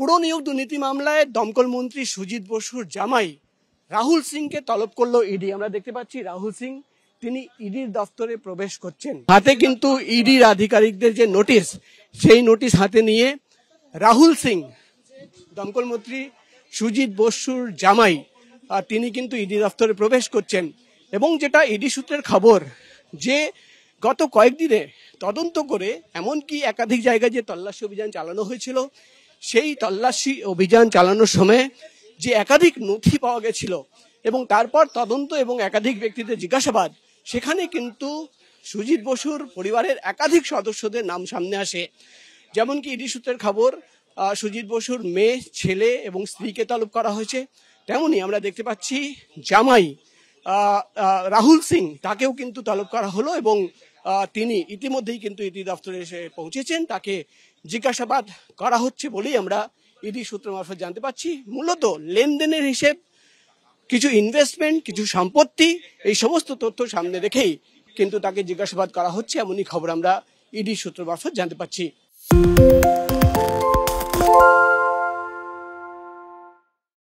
পুরো নিয়োগ দুর্নীতি মামলায় দমকল মন্ত্রী সুজিত বসুর জামাই রাহুল সিংকে তলব করলো ইডি। আমরা দেখতে পাচ্ছি রাহুল সিং তিনি ইডির দপ্তরে প্রবেশ করছেন, হাতে কিন্তু ইডির আধিকারিকদের যে নোটিশ, সেই নোটিশ হাতে নিয়ে রাহুল সিং দমকল মন্ত্রী সুজিত বসুর জামাই তিনি কিন্তু ইডি দপ্তরে প্রবেশ করছেন। এবং যেটা ইডি সূত্রের খবর যে গত কয়েকদিনে তদন্ত করে এমনকি একাধিক জায়গায় যে তল্লাশি অভিযান চালানো হয়েছিল, সেই তল্লাশি অভিযান চালানোর সময় যে একাধিক নথি পাওয়া গেছিল এবং তারপর তদন্ত এবং একাধিক ব্যক্তিদের জিজ্ঞাসাবাদ, সেখানে কিন্তু সুজিত বসুর পরিবারের একাধিক সদস্যদের নাম সামনে আসে। যেমন কি ইডি সূত্রের খবর সুজিত বসুর মেয়ে, ছেলে এবং স্ত্রীকে তলব করা হয়েছে, তেমনি আমরা দেখতে পাচ্ছি জামাই রাহুল সিং তাকেও কিন্তু তলব করা হলো এবং তিনি ইতিমধ্যেই কিন্তু ইডি দপ্তরে এসে পৌঁছেছেন। তাকে জিজ্ঞাসাবাদ করা হচ্ছে বলেই আমরা ইডি সূত্র মারফত জানতে পাচ্ছি। মূলত লেনদেনের হিসেব, কিছু ইনভেস্টমেন্ট, কিছু সম্পত্তি, এই সমস্ত তথ্য সামনে রেখেই কিন্তু তাকে জিজ্ঞাসাবাদ করা হচ্ছে, এমনই খবর আমরা ইডি সূত্র মারফত জানতে পাচ্ছি।